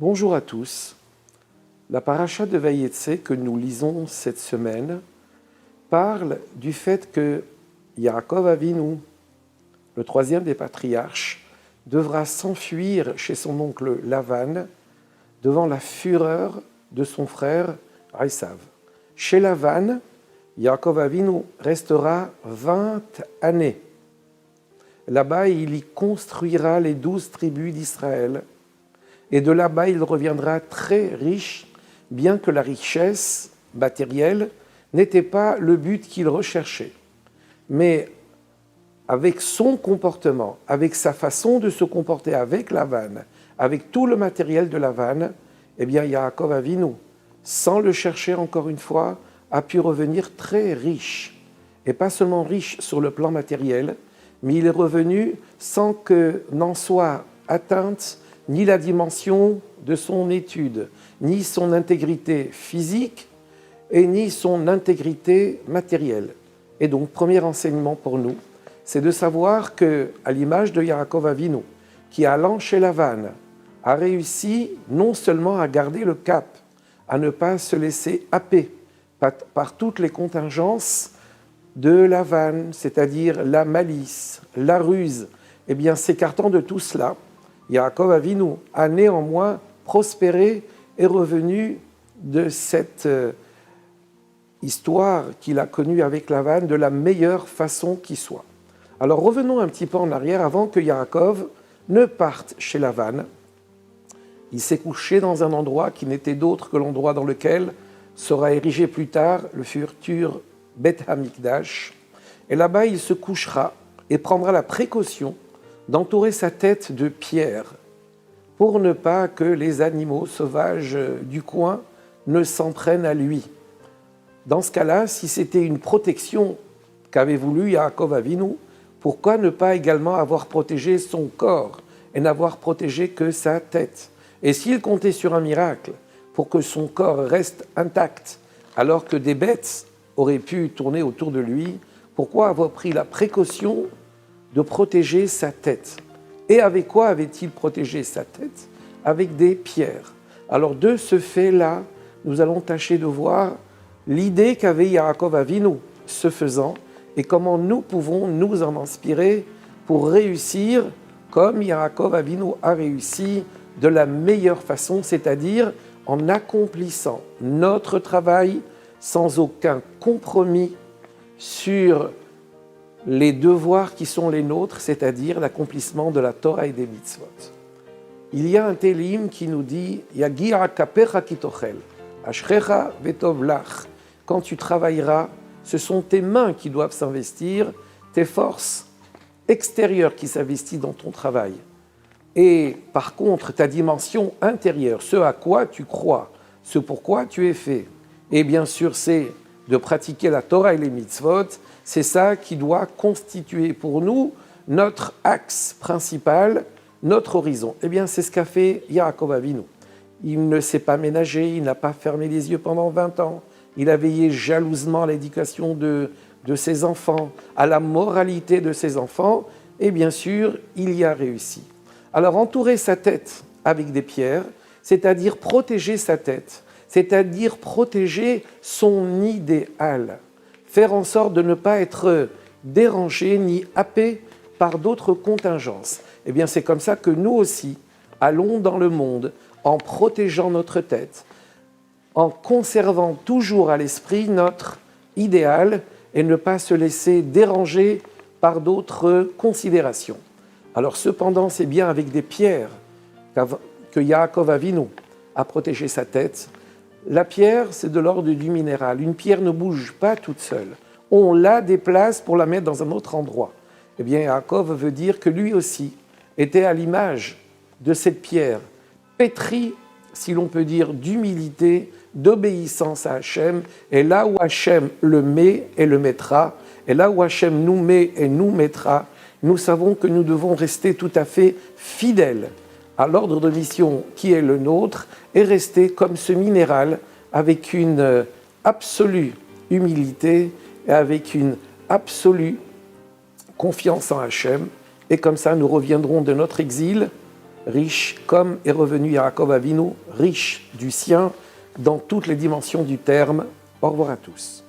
Bonjour à tous. La paracha de Vayetze que nous lisons cette semaine parle du fait que Yaakov Avinu, le troisième des patriarches, devra s'enfuir chez son oncle Lavan devant la fureur de son frère Esav. Chez Lavan, Yaakov Avinu restera 20 années. Là-bas, il y construira les 12 tribus d'Israël. Et de là-bas, il reviendra très riche, bien que la richesse matérielle n'était pas le but qu'il recherchait. Mais avec son comportement, avec sa façon de se comporter avec Lavan, avec tout le matériel de Lavan, eh bien, Yaakov Avinu, sans le chercher encore une fois, a pu revenir très riche. Et pas seulement riche sur le plan matériel, mais il est revenu sans que n'en soit atteinte ni la dimension de son étude, ni son intégrité physique, et ni son intégrité matérielle. Et donc, premier enseignement pour nous, c'est de savoir que, à l'image de Yaakov Avinu, qui allant chez Lavan, a réussi non seulement à garder le cap, à ne pas se laisser happer par toutes les contingences de Lavan, c'est-à-dire la malice, la ruse, eh bien, s'écartant de tout cela, Yaakov Avinu a néanmoins prospéré et revenu de cette histoire qu'il a connue avec Lavan de la meilleure façon qui soit. Alors revenons un petit peu en arrière avant que Yaakov ne parte chez Lavan. Il s'est couché dans un endroit qui n'était d'autre que l'endroit dans lequel sera érigé plus tard le futur Beth Hamikdash. Et là-bas, il se couchera et prendra la précaution d'entourer sa tête de pierre pour ne pas que les animaux sauvages du coin ne s'en prennent à lui. Dans ce cas-là, si c'était une protection qu'avait voulu Yaakov Avinu, pourquoi ne pas également avoir protégé son corps et n'avoir protégé que sa tête? Et s'il comptait sur un miracle pour que son corps reste intact alors que des bêtes auraient pu tourner autour de lui, pourquoi avoir pris la précaution de protéger sa tête? Et avec quoi avait-il protégé sa tête? Avec des pierres. Alors de ce fait-là, nous allons tâcher de voir l'idée qu'avait Yaakov Avinu, ce faisant, et comment nous pouvons nous en inspirer pour réussir comme Yaakov Avinu a réussi de la meilleure façon, c'est-à-dire en accomplissant notre travail sans aucun compromis sur les devoirs qui sont les nôtres, c'est-à-dire l'accomplissement de la Torah et des mitzvot. Il y a un télim qui nous dit « Yagira kapecha kitochel, ashrecha vetov lach » quand tu travailleras, ce sont tes mains qui doivent s'investir, tes forces extérieures qui s'investissent dans ton travail. Et par contre, ta dimension intérieure, ce à quoi tu crois, ce pourquoi tu es fait, et bien sûr c'est de pratiquer la Torah et les mitzvot, c'est ça qui doit constituer pour nous notre axe principal, notre horizon. Eh bien, c'est ce qu'a fait Yaakov Avinu. Il ne s'est pas ménagé, il n'a pas fermé les yeux pendant 20 ans. Il a veillé jalousement à l'éducation de ses enfants, à la moralité de ses enfants, et bien sûr, il y a réussi. Alors, entourer sa tête avec des pierres, c'est-à-dire protéger sa tête, c'est-à-dire protéger son idéal, faire en sorte de ne pas être dérangé ni happé par d'autres contingences. Eh bien, c'est comme ça que nous aussi allons dans le monde en protégeant notre tête, en conservant toujours à l'esprit notre idéal et ne pas se laisser déranger par d'autres considérations. Alors cependant, c'est bien avec des pierres que Yaakov Avinu a protégé sa tête. La pierre, c'est de l'ordre du minéral. Une pierre ne bouge pas toute seule. On la déplace pour la mettre dans un autre endroit. Eh bien, Yaakov veut dire que lui aussi était à l'image de cette pierre, pétrie, si l'on peut dire, d'humilité, d'obéissance à Hachem. Et là où Hachem le met et le mettra, et là où Hachem nous met et nous mettra, nous savons que nous devons rester tout à fait fidèles à l'ordre de mission qui est le nôtre et rester comme ce minéral avec une absolue humilité et avec une absolue confiance en Hachem. Et comme ça, nous reviendrons de notre exil riche comme est revenu Yaakov Avinu, riche du sien dans toutes les dimensions du terme. Au revoir à tous.